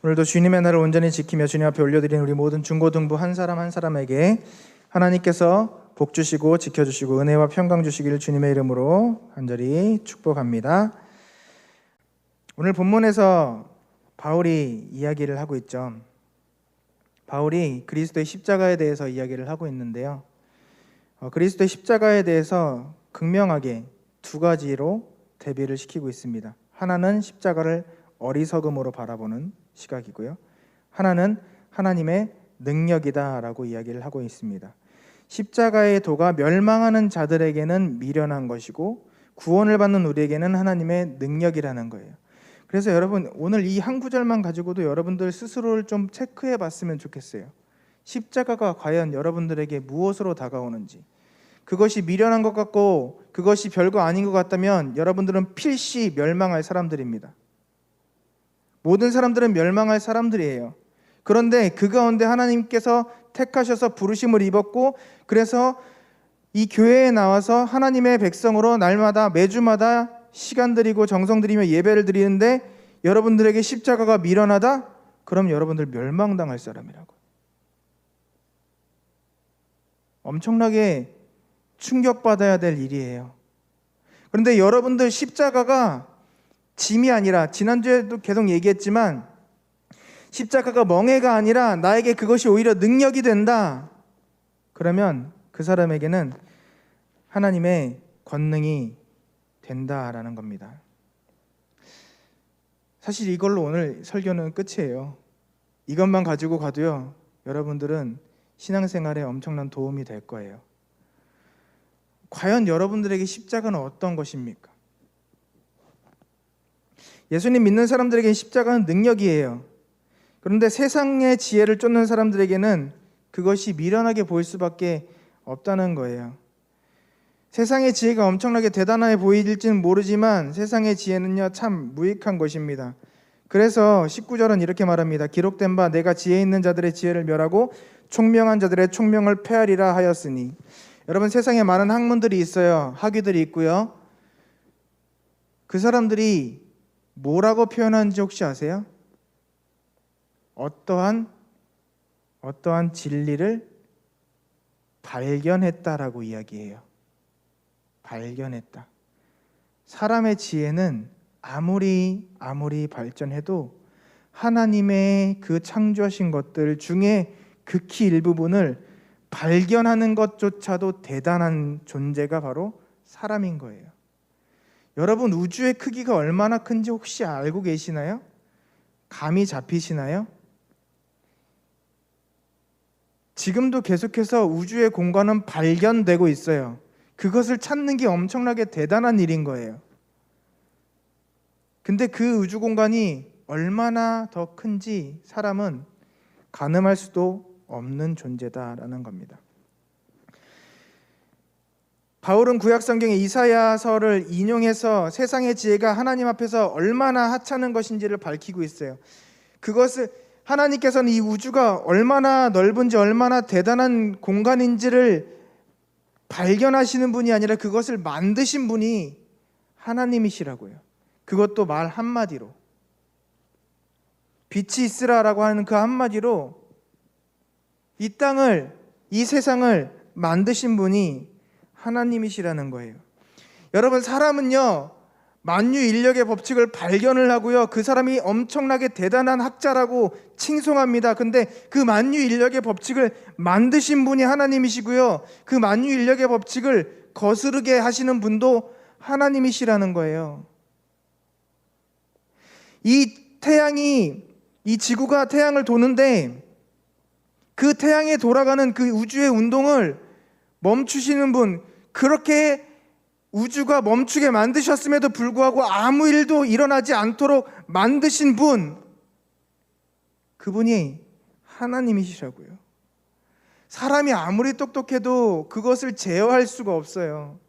오늘도 주님의 날을 온전히 지키며 주님 앞에 올려드린 우리 모든 중고등부 한 사람 한 사람에게 하나님께서 복 주시고 지켜주시고 은혜와 평강 주시기를 주님의 이름으로 간절히 축복합니다. 오늘 본문에서 바울이 이야기를 하고 있죠. 바울이 그리스도의 십자가에 대해서 이야기를 하고 있는데요. 그리스도의 십자가에 대해서 극명하게 두 가지로 대비를 시키고 있습니다. 하나는 십자가를 어리석음으로 바라보는 시각이고요. 하나는 하나님의 능력이다라고 이야기를 하고 있습니다. 십자가의 도가 멸망하는 자들에게는 미련한 것이고 구원을 받는 우리에게는 하나님의 능력이라는 거예요. 그래서 여러분 오늘 이 한 구절만 가지고도 여러분들 스스로를 좀 체크해 봤으면 좋겠어요. 십자가가 과연 여러분들에게 무엇으로 다가오는지, 그것이 미련한 것 같고 그것이 별거 아닌 것 같다면 여러분들은 필시 멸망할 사람들입니다. 모든 사람들은 멸망할 사람들이에요. 그런데 그 가운데 하나님께서 택하셔서 부르심을 입었고, 그래서 이 교회에 나와서 하나님의 백성으로 날마다 매주마다 시간 들이고 정성 들이며 예배를 드리는데 여러분들에게 십자가가 미련하다? 그럼 여러분들 멸망당할 사람이라고. 엄청나게 충격받아야 될 일이에요. 그런데 여러분들 십자가가 짐이 아니라, 지난주에도 계속 얘기했지만 십자가가 멍해가 아니라 나에게 그것이 오히려 능력이 된다. 그러면 그 사람에게는 하나님의 권능이 된다라는 겁니다. 사실 이걸로 오늘 설교는 끝이에요. 이것만 가지고 가도요, 여러분들은 신앙생활에 엄청난 도움이 될 거예요. 과연 여러분들에게 십자가는 어떤 것입니까? 예수님 믿는 사람들에게 십자가는 능력이에요. 그런데 세상의 지혜를 쫓는 사람들에게는 그것이 미련하게 보일 수밖에 없다는 거예요. 세상의 지혜가 엄청나게 대단해 보일지는 모르지만 세상의 지혜는요 참 무익한 것입니다. 그래서 19절은 이렇게 말합니다. 기록된 바 내가 지혜 있는 자들의 지혜를 멸하고 총명한 자들의 총명을 폐하리라 하였으니. 여러분, 세상에 많은 학문들이 있어요. 학위들이 있고요. 그 사람들이 뭐라고 표현하는지 혹시 아세요? 어떠한 진리를 발견했다라고 이야기해요. 발견했다. 사람의 지혜는 아무리 발전해도 하나님의 그 창조하신 것들 중에 극히 일부분을 발견하는 것조차도 대단한 존재가 바로 사람인 거예요. 여러분, 우주의 크기가 얼마나 큰지 혹시 알고 계시나요? 감이 잡히시나요? 지금도 계속해서 우주의 공간은 발견되고 있어요. 그것을 찾는 게 엄청나게 대단한 일인 거예요. 근데 그 우주 공간이 얼마나 더 큰지 사람은 가늠할 수도 없는 존재다라는 겁니다. 바울은 구약 성경의 이사야서를 인용해서 세상의 지혜가 하나님 앞에서 얼마나 하찮은 것인지를 밝히고 있어요. 그것을 하나님께서는 이 우주가 얼마나 넓은지 얼마나 대단한 공간인지를 발견하시는 분이 아니라 그것을 만드신 분이 하나님이시라고요. 그것도 말 한마디로, 빛이 있으라라고 하는 그 한마디로 이 땅을, 이 세상을 만드신 분이 하나님이시라는 거예요. 여러분, 사람은요 만유인력의 법칙을 발견을 하고요, 그 사람이 엄청나게 대단한 학자라고 칭송합니다. 근데 그 만유인력의 법칙을 만드신 분이 하나님이시고요, 그 만유인력의 법칙을 거스르게 하시는 분도 하나님이시라는 거예요. 이 지구가 태양을 도는데 그 태양에 돌아가는 그 우주의 운동을 멈추시는 분, 그렇게 우주가 멈추게 만드셨음에도 불구하고 아무 일도 일어나지 않도록 만드신 분, 그분이 하나님이시라고요. 사람이 아무리 똑똑해도 그것을 제어할 수가 없어요.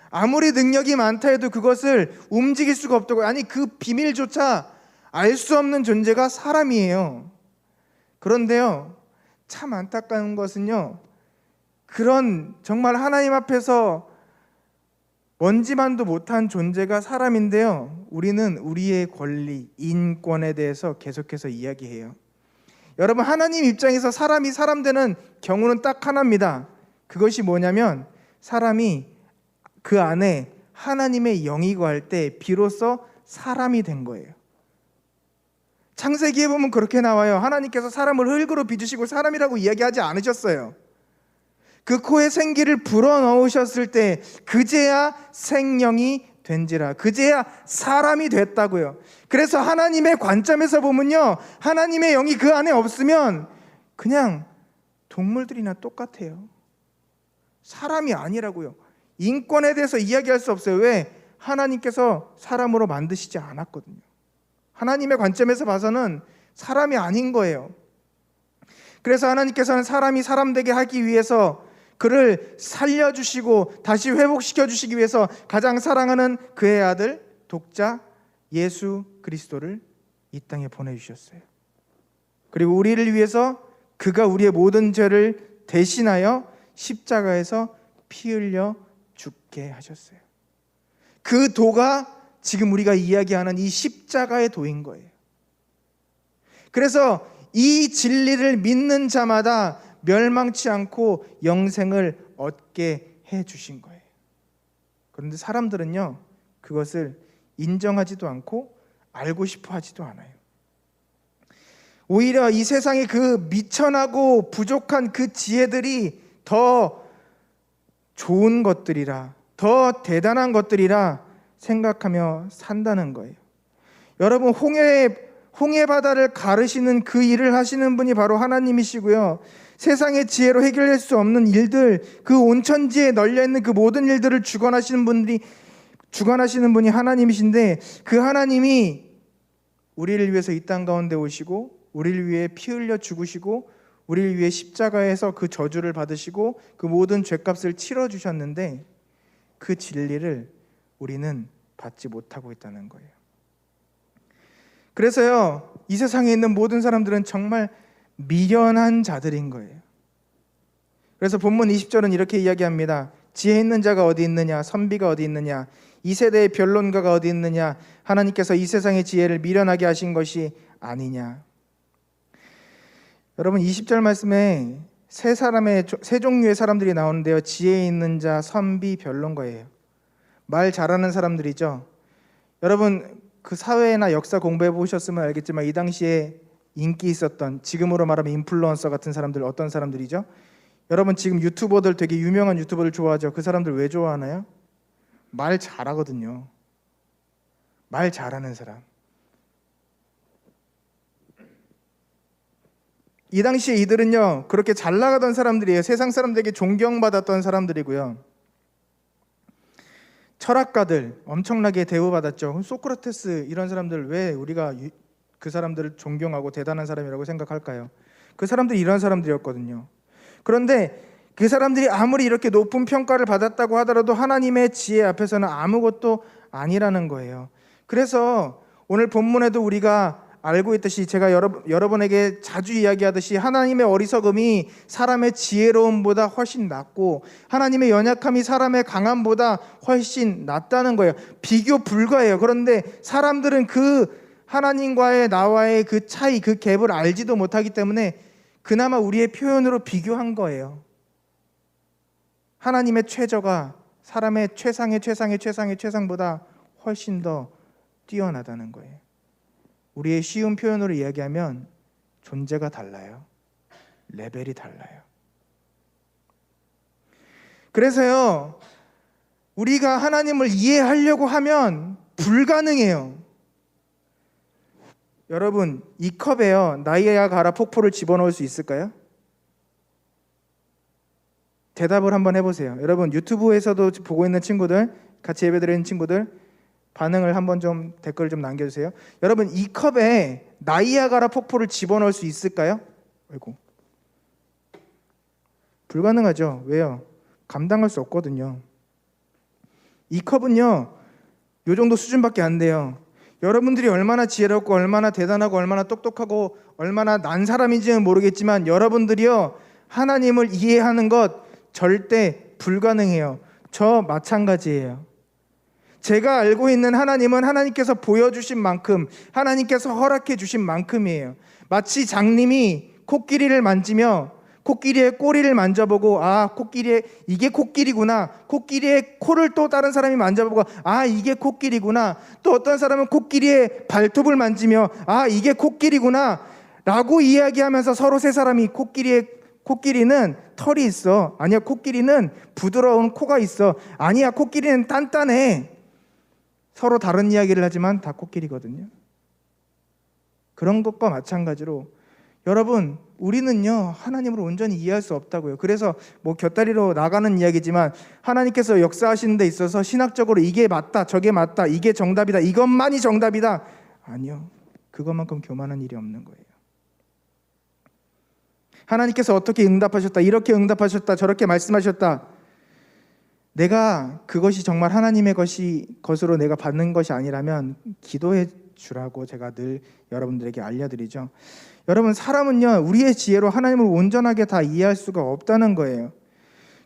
아무리 능력이 많다 해도 그것을 움직일 수가 없다고. 아니, 그 비밀조차 알 수 없는 존재가 사람이에요. 그런데요, 참 안타까운 것은요, 그런 정말 하나님 앞에서 먼지만도 못한 존재가 사람인데요, 우리는 우리의 권리, 인권에 대해서 계속해서 이야기해요. 여러분, 하나님 입장에서 사람이 사람 되는 경우는 딱 하나입니다. 그것이 뭐냐면 사람이 그 안에 하나님의 영이 거할 때 비로소 사람이 된 거예요. 창세기에 보면 그렇게 나와요. 하나님께서 사람을 흙으로 빚으시고 사람이라고 이야기하지 않으셨어요. 그 코에 생기를 불어넣으셨을 때 그제야 생명이 된지라, 그제야 사람이 됐다고요. 그래서 하나님의 관점에서 보면요, 하나님의 영이 그 안에 없으면 그냥 동물들이나 똑같아요. 사람이 아니라고요. 인권에 대해서 이야기할 수 없어요. 왜? 하나님께서 사람으로 만드시지 않았거든요. 하나님의 관점에서 봐서는 사람이 아닌 거예요. 그래서 하나님께서는 사람이 사람 되게 하기 위해서 그를 살려주시고 다시 회복시켜주시기 위해서 가장 사랑하는 그의 아들 독자 예수 그리스도를 이 땅에 보내주셨어요. 그리고 우리를 위해서 그가 우리의 모든 죄를 대신하여 십자가에서 피 흘려 죽게 하셨어요. 그 도가 지금 우리가 이야기하는 이 십자가의 도인 거예요. 그래서 이 진리를 믿는 자마다 멸망치 않고 영생을 얻게 해주신 거예요. 그런데 사람들은요, 그것을 인정하지도 않고 알고 싶어 하지도 않아요. 오히려 이 세상의 그 미천하고 부족한 그 지혜들이 더 좋은 것들이라, 더 대단한 것들이라 생각하며 산다는 거예요. 여러분, 홍해 바다를 가르시는 그 일을 하시는 분이 바로 하나님이시고요, 세상의 지혜로 해결할 수 없는 일들, 그 온천지에 널려있는 그 모든 일들을 주관하시는 분이 하나님이신데, 그 하나님이 우리를 위해서 이 땅 가운데 오시고 우리를 위해 피 흘려 죽으시고 우리를 위해 십자가에서 그 저주를 받으시고 그 모든 죄값을 치러주셨는데 그 진리를 우리는 받지 못하고 있다는 거예요. 그래서요, 이 세상에 있는 모든 사람들은 정말 미련한 자들인 거예요. 그래서 본문 20절은 이렇게 이야기합니다. 지혜 있는 자가 어디 있느냐, 선비가 어디 있느냐, 이 세대의 변론가가 어디 있느냐, 하나님께서 이 세상의 지혜를 미련하게 하신 것이 아니냐. 여러분, 20절 말씀에 세 종류의 사람들이 나오는데요, 지혜 있는 자, 선비, 변론가예요. 말 잘하는 사람들이죠. 여러분, 그 사회나 역사 공부해 보셨으면 알겠지만 이 당시에 인기 있었던, 지금으로 말하면 인플루언서 같은 사람들, 어떤 사람들이죠? 여러분, 지금 유튜버들, 되게 유명한 유튜버들 좋아하죠. 그 사람들 왜 좋아하나요? 말 잘하거든요. 말 잘하는 사람. 이 당시에 이들은요, 그렇게 잘 나가던 사람들이에요. 세상 사람들에게 존경받았던 사람들이고요, 철학가들 엄청나게 대우받았죠. 소크라테스, 이런 사람들, 왜 우리가 그 사람들을 존경하고 대단한 사람이라고 생각할까요? 그 사람들이 이런 사람들이었거든요. 그런데 그 사람들이 아무리 이렇게 높은 평가를 받았다고 하더라도 하나님의 지혜 앞에서는 아무것도 아니라는 거예요. 그래서 오늘 본문에도 우리가 알고 있듯이, 제가 여러분에게 자주 이야기하듯이, 하나님의 어리석음이 사람의 지혜로움보다 훨씬 낫고 하나님의 연약함이 사람의 강함보다 훨씬 낫다는 거예요. 비교 불가해요. 그런데 사람들은 그 하나님과의 나와의 그 차이, 그 갭을 알지도 못하기 때문에 그나마 우리의 표현으로 비교한 거예요. 하나님의 최저가 사람의 최상보다 훨씬 더 뛰어나다는 거예요. 우리의 쉬운 표현으로 이야기하면 존재가 달라요. 레벨이 달라요. 그래서요, 우리가 하나님을 이해하려고 하면 불가능해요. 여러분, 이 컵에요, 나이아가라 폭포를 집어넣을 수 있을까요? 대답을 한번 해보세요. 여러분, 유튜브에서도 보고 있는 친구들, 같이 예배드리는 친구들, 반응을 한번 좀, 댓글 좀 남겨주세요. 여러분, 이 컵에 나이아가라 폭포를 집어넣을 수 있을까요? 아이고, 불가능하죠. 왜요? 감당할 수 없거든요. 이 컵은요, 요 정도 수준밖에 안 돼요. 여러분들이 얼마나 지혜롭고 얼마나 대단하고 얼마나 똑똑하고 얼마나 난 사람인지는 모르겠지만 여러분들이요, 하나님을 이해하는 것 절대 불가능해요. 저 마찬가지예요. 제가 알고 있는 하나님은 하나님께서 보여주신 만큼, 하나님께서 허락해 주신 만큼이에요. 마치 장님이 코끼리를 만지며 코끼리의 꼬리를 만져보고 이게 코끼리구나, 코끼리의 코를 또 다른 사람이 만져보고 이게 코끼리구나, 또 어떤 사람은 코끼리의 발톱을 만지며 이게 코끼리구나 라고 이야기하면서 서로 세 사람이 코끼리는 털이 있어, 아니야 코끼리는 부드러운 코가 있어, 아니야 코끼리는 단단해, 서로 다른 이야기를 하지만 다 코끼리거든요. 그런 것과 마찬가지로 여러분, 우리는요 하나님을 온전히 이해할 수 없다고요. 그래서 곁다리로 나가는 이야기지만 하나님께서 역사하시는 데 있어서 신학적으로 이게 맞다, 저게 맞다, 이게 정답이다, 이것만이 정답이다, 아니요, 그것만큼 교만한 일이 없는 거예요. 하나님께서 어떻게 응답하셨다, 이렇게 응답하셨다, 저렇게 말씀하셨다, 내가 그것이 정말 하나님의 것으로 내가 받는 것이 아니라면 기도해 주라고 제가 늘 여러분들에게 알려드리죠. 여러분, 사람은요 우리의 지혜로 하나님을 온전하게 다 이해할 수가 없다는 거예요.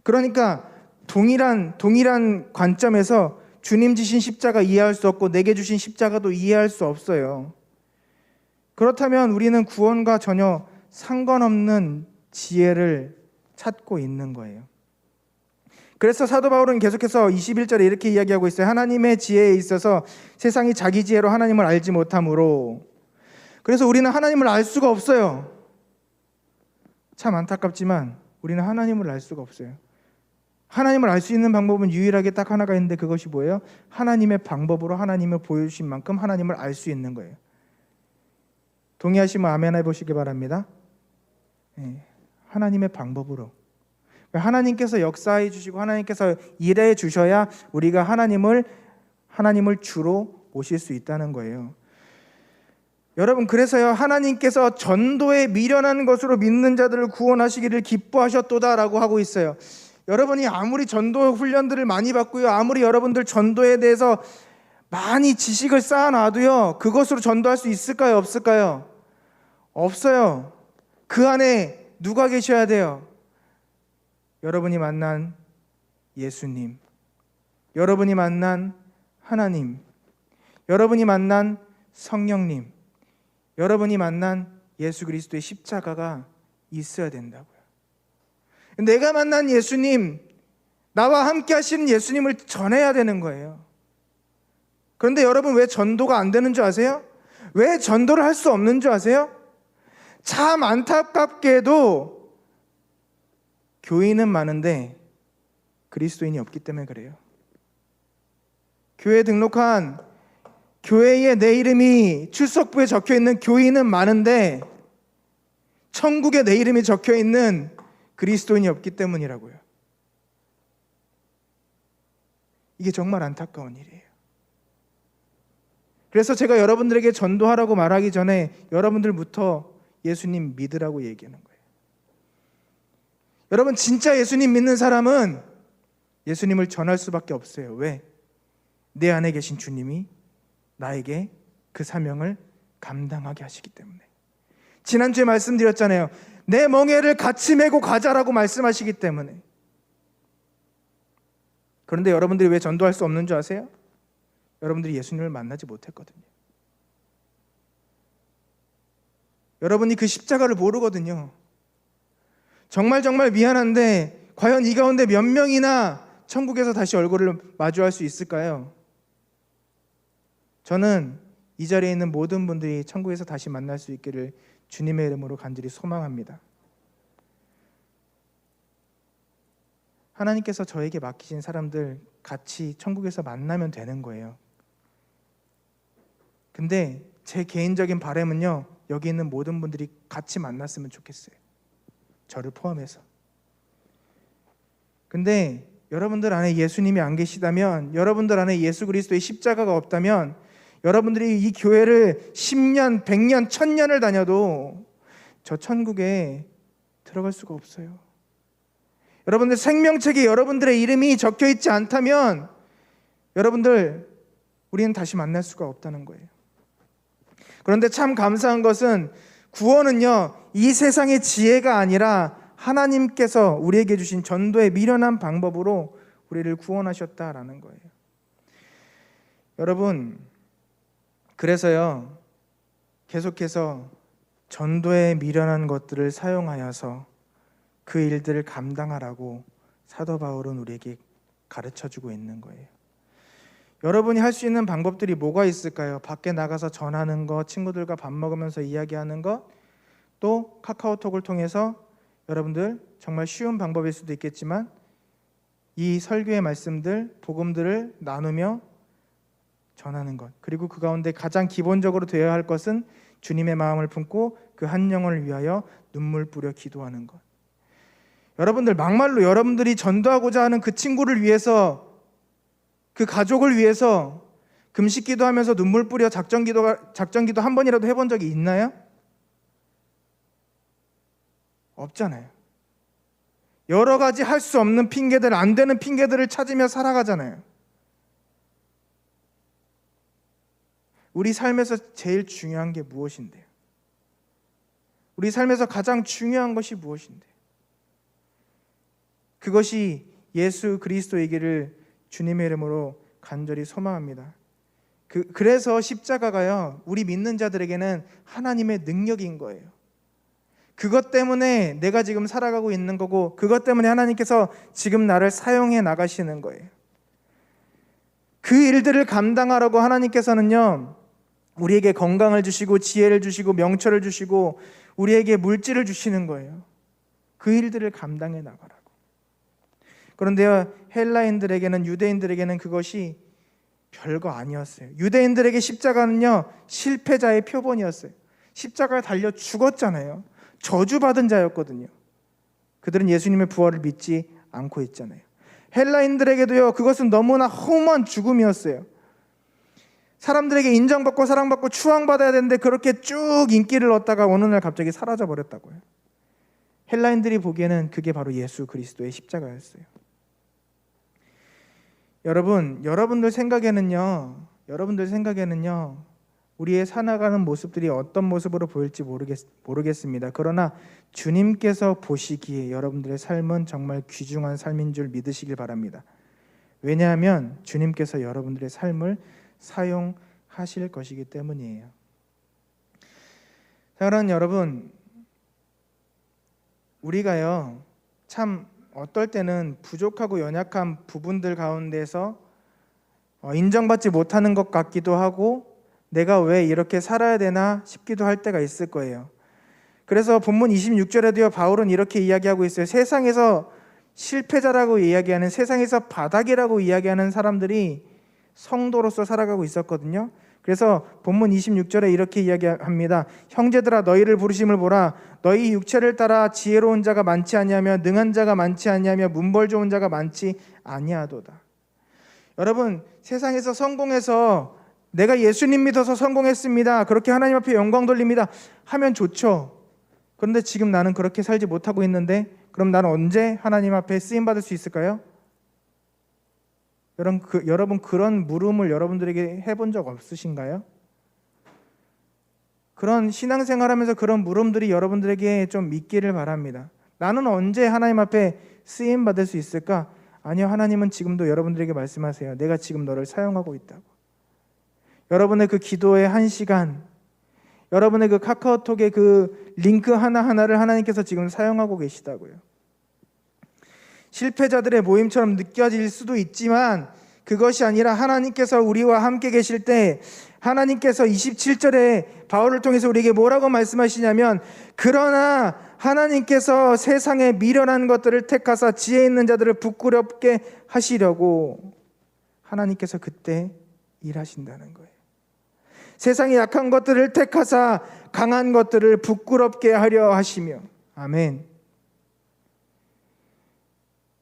그러니까 동일한 관점에서 주님 지신 십자가 이해할 수 없고 내게 주신 십자가도 이해할 수 없어요. 그렇다면 우리는 구원과 전혀 상관없는 지혜를 찾고 있는 거예요. 그래서 사도 바울은 계속해서 21절에 이렇게 이야기하고 있어요. 하나님의 지혜에 있어서 세상이 자기 지혜로 하나님을 알지 못하므로. 그래서 우리는 하나님을 알 수가 없어요. 참 안타깝지만 우리는 하나님을 알 수가 없어요. 하나님을 알 수 있는 방법은 유일하게 딱 하나가 있는데, 그것이 뭐예요? 하나님의 방법으로 하나님을 보여주신 만큼 하나님을 알 수 있는 거예요. 동의하시면 아멘 해보시기 바랍니다. 하나님의 방법으로. 하나님께서 역사해 주시고 하나님께서 일해 주셔야 우리가 하나님을 주로 모실 수 있다는 거예요. 여러분, 그래서요 하나님께서 전도에 미련한 것으로 믿는 자들을 구원하시기를 기뻐하셨도다라고 하고 있어요. 여러분이 아무리 전도 훈련들을 많이 받고요, 아무리 여러분들 전도에 대해서 많이 지식을 쌓아놔도요, 그것으로 전도할 수 있을까요, 없을까요? 없어요. 그 안에 누가 계셔야 돼요? 여러분이 만난 예수님, 여러분이 만난 하나님, 여러분이 만난 성령님, 여러분이 만난 예수 그리스도의 십자가가 있어야 된다고요. 내가 만난 예수님, 나와 함께 하시는 예수님을 전해야 되는 거예요. 그런데 여러분, 왜 전도가 안 되는 줄 아세요? 왜 전도를 할 수 없는 줄 아세요? 참 안타깝게도 교인은 많은데 그리스도인이 없기 때문에 그래요. 교회에 등록한, 교회에 내 이름이 출석부에 적혀있는 교인은 많은데 천국에 내 이름이 적혀있는 그리스도인이 없기 때문이라고요. 이게 정말 안타까운 일이에요. 그래서 제가 여러분들에게 전도하라고 말하기 전에 여러분들부터 예수님 믿으라고 얘기하는 거예요. 여러분, 진짜 예수님 믿는 사람은 예수님을 전할 수밖에 없어요. 왜? 내 안에 계신 주님이 나에게 그 사명을 감당하게 하시기 때문에. 지난주에 말씀드렸잖아요. 내 멍에를 같이 메고 가자라고 말씀하시기 때문에. 그런데 여러분들이 왜 전도할 수 없는 줄 아세요? 여러분들이 예수님을 만나지 못했거든요. 여러분이 그 십자가를 모르거든요. 정말 미안한데 과연 이 가운데 몇 명이나 천국에서 다시 얼굴을 마주할 수 있을까요? 저는 이 자리에 있는 모든 분들이 천국에서 다시 만날 수 있기를 주님의 이름으로 간절히 소망합니다. 하나님께서 저에게 맡기신 사람들 같이 천국에서 만나면 되는 거예요. 근데 제 개인적인 바람은요, 여기 있는 모든 분들이 같이 만났으면 좋겠어요. 저를 포함해서. 근데 여러분들 안에 예수님이 안 계시다면, 여러분들 안에 예수 그리스도의 십자가가 없다면, 여러분들이 이 교회를 10년, 100년, 1000년을 다녀도 저 천국에 들어갈 수가 없어요. 여러분들 생명책에 여러분들의 이름이 적혀있지 않다면 여러분들, 우리는 다시 만날 수가 없다는 거예요. 그런데 참 감사한 것은 구원은요, 이 세상의 지혜가 아니라 하나님께서 우리에게 주신 전도의 미련한 방법으로 우리를 구원하셨다라는 거예요. 여러분, 그래서요, 계속해서 전도에 미련한 것들을 사용하여서 그 일들을 감당하라고 사도 바울은 우리에게 가르쳐주고 있는 거예요. 여러분이 할 수 있는 방법들이 뭐가 있을까요? 밖에 나가서 전하는 것, 친구들과 밥 먹으면서 이야기하는 것, 또 카카오톡을 통해서 여러분들 정말 쉬운 방법일 수도 있겠지만 이 설교의 말씀들, 복음들을 나누며 전하는 것, 그리고 그 가운데 가장 기본적으로 되어야 할 것은 주님의 마음을 품고 그 한 영혼을 위하여 눈물 뿌려 기도하는 것. 여러분들, 막말로 여러분들이 전도하고자 하는 그 친구를 위해서, 그 가족을 위해서 금식 기도하면서 눈물 뿌려 작전 기도 한 번이라도 해본 적이 있나요? 없잖아요. 여러 가지 할 수 없는 핑계들, 안 되는 핑계들을 찾으며 살아가잖아요. 우리 삶에서 제일 중요한 게 무엇인데요? 우리 삶에서 가장 중요한 것이 무엇인데요? 그것이 예수 그리스도이기를 주님의 이름으로 간절히 소망합니다. 그래서 십자가가요, 우리 믿는 자들에게는 하나님의 능력인 거예요. 그것 때문에 내가 지금 살아가고 있는 거고, 그것 때문에 하나님께서 지금 나를 사용해 나가시는 거예요. 그 일들을 감당하라고 하나님께서는요, 우리에게 건강을 주시고 지혜를 주시고 명철을 주시고 우리에게 물질을 주시는 거예요. 그 일들을 감당해 나가라고. 그런데요, 헬라인들에게는, 유대인들에게는 그것이 별거 아니었어요. 유대인들에게 십자가는요, 실패자의 표본이었어요. 십자가에 달려 죽었잖아요. 저주받은 자였거든요. 그들은 예수님의 부활을 믿지 않고 있잖아요. 헬라인들에게도요, 그것은 너무나 허무한 죽음이었어요. 사람들에게 인정받고 사랑받고 추앙받아야 되는데 그렇게 쭉 인기를 얻다가 어느 날 갑자기 사라져 버렸다고요. 헬라인들이 보기에는 그게 바로 예수 그리스도의 십자가였어요. 여러분들 생각에는요, 우리의 살아가는 모습들이 어떤 모습으로 보일지 모르겠습니다. 그러나 주님께서 보시기에 여러분들의 삶은 정말 귀중한 삶인 줄 믿으시길 바랍니다. 왜냐하면 주님께서 여러분들의 삶을 사용하실 것이기 때문이에요. 사랑하는 여러분, 우리가요, 참 어떨 때는 부족하고 연약한 부분들 가운데서 인정받지 못하는 것 같기도 하고, 내가 왜 이렇게 살아야 되나 싶기도 할 때가 있을 거예요. 그래서 본문 26절에도요, 바울은 이렇게 이야기하고 있어요. 세상에서 실패자라고 이야기하는, 세상에서 바닥이라고 이야기하는 사람들이 성도로서 살아가고 있었거든요. 그래서 본문 26절에 이렇게 이야기합니다. 형제들아, 너희를 부르심을 보라. 너희 육체를 따라 지혜로운 자가 많지 아니하며 능한 자가 많지 아니하며 문벌 좋은 자가 많지 아니하도다. 여러분, 세상에서 성공해서 내가 예수님 믿어서 성공했습니다, 그렇게 하나님 앞에 영광 돌립니다 하면 좋죠. 그런데 지금 나는 그렇게 살지 못하고 있는데, 그럼 나는 언제 하나님 앞에 쓰임받을 수 있을까요? 여러분, 그런 물음을 여러분들에게 해본 적 없으신가요? 그런 신앙생활하면서 그런 물음들이 여러분들에게 좀 있기를 바랍니다. 나는 언제 하나님 앞에 쓰임받을 수 있을까? 아니요, 하나님은 지금도 여러분들에게 말씀하세요. 내가 지금 너를 사용하고 있다고. 여러분의 그 기도의 1시간, 여러분의 그 카카오톡의 그 링크 하나하나를 하나님께서 지금 사용하고 계시다고요. 실패자들의 모임처럼 느껴질 수도 있지만 그것이 아니라 하나님께서 우리와 함께 계실 때, 하나님께서 27절에 바울을 통해서 우리에게 뭐라고 말씀하시냐면, 그러나 하나님께서 세상에 미련한 것들을 택하사 지혜 있는 자들을 부끄럽게 하시려고 하나님께서 그때 일하신다는 거예요. 세상에 약한 것들을 택하사 강한 것들을 부끄럽게 하려 하시며. 아멘.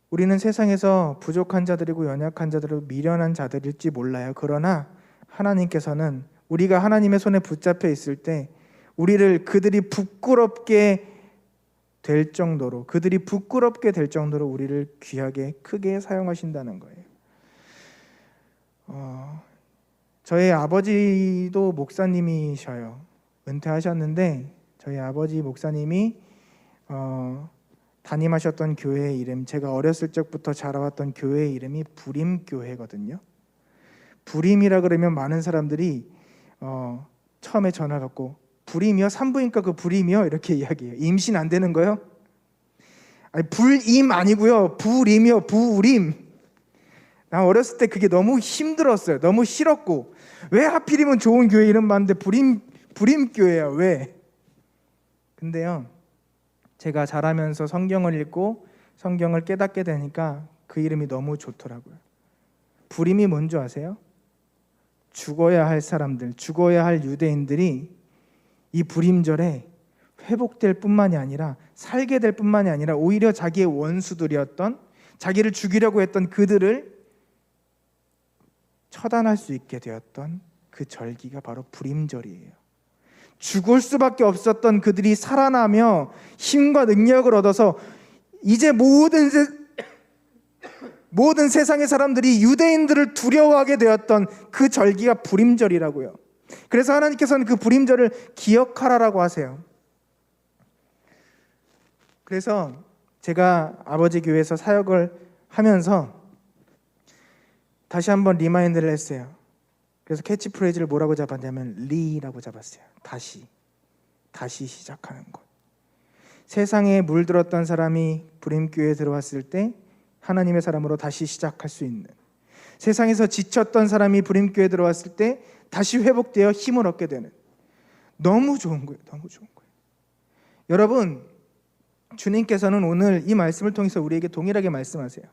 우리는 세상에서 부족한 자들이고 연약한 자들이고 미련한 자들일지 몰라요. 그러나 하나님께서는 우리가 하나님의 손에 붙잡혀 있을 때 그들이 부끄럽게 될 정도로 우리를 귀하게 크게 사용하신다는 거예요. 저희 아버지도 목사님이셔요. 은퇴하셨는데 저희 아버지 목사님이 담임하셨던 교회의 이름, 제가 어렸을 적부터 자라왔던 교회의 이름이 부림교회거든요. 불임이라 그러면 많은 사람들이 처음에 전화 받고 불임이요? 산부인과 그 불임이요? 이렇게 이야기해요. 임신 안 되는 거요? 아니, 불임 아니고요. 불임이요. 부임. 나 어렸을 때 그게 너무 힘들었어요. 너무 싫었고, 왜 하필이면 좋은 교회 이름 봤는데 불임교회야 왜? 근데요, 제가 자라면서 성경을 읽고 성경을 깨닫게 되니까 그 이름이 너무 좋더라고요. 불임이 뭔지 아세요? 죽어야 할 사람들, 죽어야 할 유대인들이 이 불임절에 회복될 뿐만이 아니라 살게 될 뿐만이 아니라 오히려 자기의 원수들이었던, 자기를 죽이려고 했던 그들을 처단할 수 있게 되었던 그 절기가 바로 불임절이에요. 죽을 수밖에 없었던 그들이 살아나며 힘과 능력을 얻어서 이제 모든 세상의 사람들이 유대인들을 두려워하게 되었던 그 절기가 불임절이라고요. 그래서 하나님께서는 그 불임절을 기억하라라고 하세요. 그래서 제가 아버지 교회에서 사역을 하면서 다시 한번 리마인드를 했어요. 그래서 캐치프레이즈를 뭐라고 잡았냐면 리라고 잡았어요. 다시 시작하는 것. 세상에 물들었던 사람이 불임교회에 들어왔을 때 하나님의 사람으로 다시 시작할 수 있는, 세상에서 지쳤던 사람이 불임교회에 들어왔을 때 다시 회복되어 힘을 얻게 되는, 너무 좋은 거예요. 너무 좋은 거예요. 여러분, 주님께서는 오늘 이 말씀을 통해서 우리에게 동일하게 말씀하세요.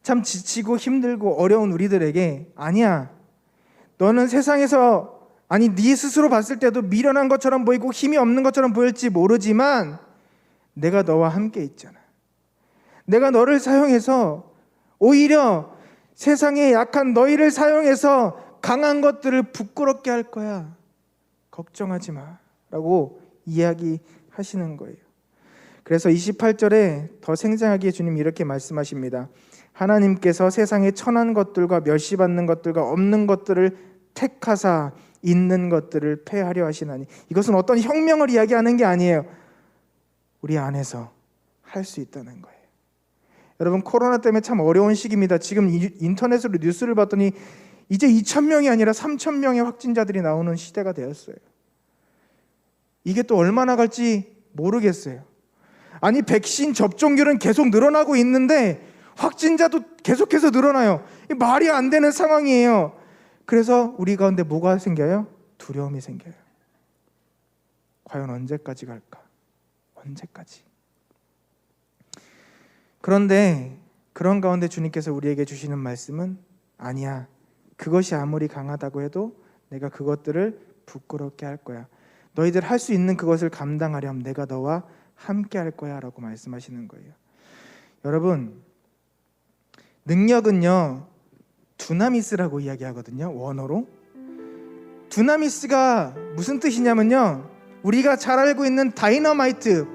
참 지치고 힘들고 어려운 우리들에게, 아니야, 너는 세상에서, 아니 네 스스로 봤을 때도 미련한 것처럼 보이고 힘이 없는 것처럼 보일지 모르지만 내가 너와 함께 있잖아. 내가 너를 사용해서 오히려 세상에 약한 너희를 사용해서 강한 것들을 부끄럽게 할 거야. 걱정하지 마 라고 이야기하시는 거예요. 그래서 28절에 더 생생하게 주님이 이렇게 말씀하십니다. 하나님께서 세상에 천한 것들과 멸시받는 것들과 없는 것들을 택하사 있는 것들을 폐하려 하시나니. 이것은 어떤 혁명을 이야기하는 게 아니에요. 우리 안에서 할 수 있다는 거예요. 여러분, 코로나 때문에 참 어려운 시기입니다. 지금 인터넷으로 뉴스를 봤더니 이제 2,000명이 아니라 3,000명의 확진자들이 나오는 시대가 되었어요. 이게 또 얼마나 갈지 모르겠어요. 아니, 백신 접종률은 계속 늘어나고 있는데 확진자도 계속해서 늘어나요. 말이 안 되는 상황이에요. 그래서 우리 가운데 뭐가 생겨요? 두려움이 생겨요. 과연 언제까지 갈까? 언제까지? 그런데 그런 가운데 주님께서 우리에게 주시는 말씀은, 아니야, 그것이 아무리 강하다고 해도 내가 그것들을 부끄럽게 할 거야. 너희들 할 수 있는 그것을 감당하렴 내가 너와 함께 할 거야 라고 말씀하시는 거예요. 여러분, 능력은요, 두나미스라고 이야기하거든요. 원어로. 두나미스가 무슨 뜻이냐면요, 우리가 잘 알고 있는 다이너마이트,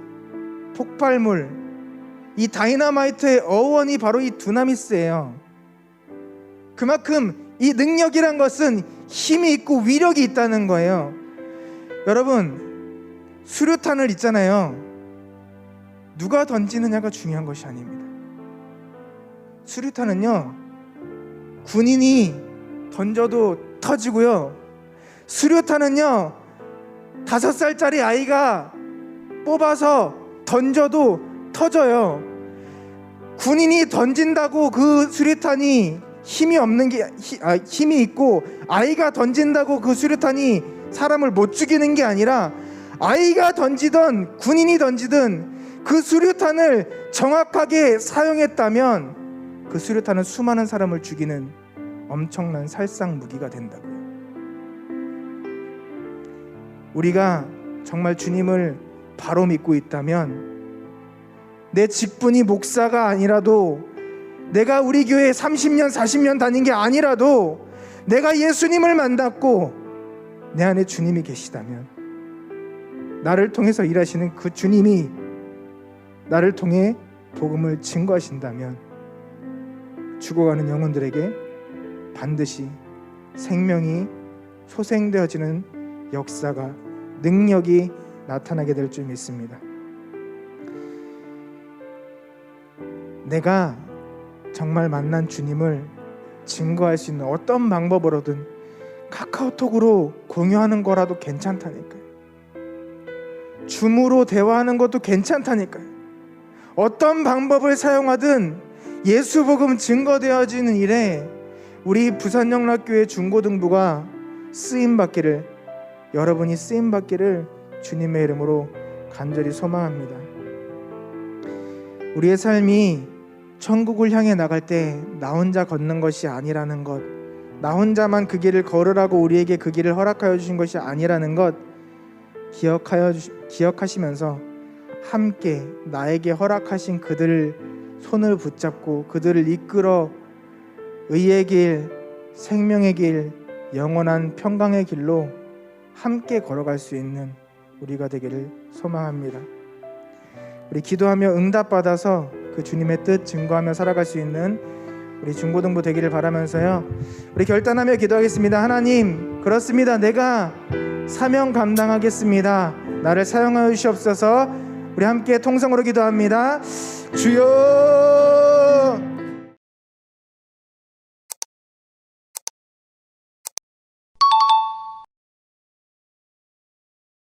폭발물, 이 다이너마이트의 어원이 바로 이 두나미스예요. 그만큼 이 능력이란 것은 힘이 있고 위력이 있다는 거예요. 여러분, 수류탄을 있잖아요. 누가 던지느냐가 중요한 것이 아닙니다. 수류탄은요, 군인이 던져도 터지고요, 수류탄은요 5살짜리 아이가 뽑아서 던져도 터져요. 군인이 던진다고 그 수류탄이 힘이 있고, 아이가 던진다고 그 수류탄이 사람을 못 죽이는 게 아니라, 아이가 던지든 군인이 던지든 그 수류탄을 정확하게 사용했다면 그 수류탄은 수많은 사람을 죽이는 엄청난 살상 무기가 된다고요. 우리가 정말 주님을 바로 믿고 있다면, 내 직분이 목사가 아니라도, 내가 우리 교회에 30년 40년 다닌 게 아니라도, 내가 예수님을 만났고 내 안에 주님이 계시다면, 나를 통해서 일하시는 그 주님이 나를 통해 복음을 증거하신다면, 죽어가는 영혼들에게 반드시 생명이 소생되어지는 역사가, 능력이 나타나게 될 줄 믿습니다. 내가 정말 만난 주님을 증거할 수 있는 어떤 방법으로든 카카오톡으로 공유하는 거라도 괜찮다니까요. 줌으로 대화하는 것도 괜찮다니까요. 어떤 방법을 사용하든 예수 복음 증거되어지는 일에 우리 부산영락교회 중고등부가 쓰임받기를, 여러분이 쓰임받기를 주님의 이름으로 간절히 소망합니다. 우리의 삶이 천국을 향해 나갈 때 나 혼자 걷는 것이 아니라는 것, 나 혼자만 그 길을 걸으라고 우리에게 그 길을 허락하여 주신 것이 아니라는 것 기억하시면서 함께 나에게 허락하신 그들을 손을 붙잡고 그들을 이끌어 의의 길, 생명의 길, 영원한 평강의 길로 함께 걸어갈 수 있는 우리가 되기를 소망합니다. 우리 기도하며 응답받아서 그 주님의 뜻 증거하며 살아갈 수 있는 우리 중고등부 되기를 바라면서요, 우리 결단하며 기도하겠습니다. 하나님, 그렇습니다. 내가 사명 감당하겠습니다. 나를 사용하여 주시옵소서. 우리 함께 통성으로 기도합니다. 주여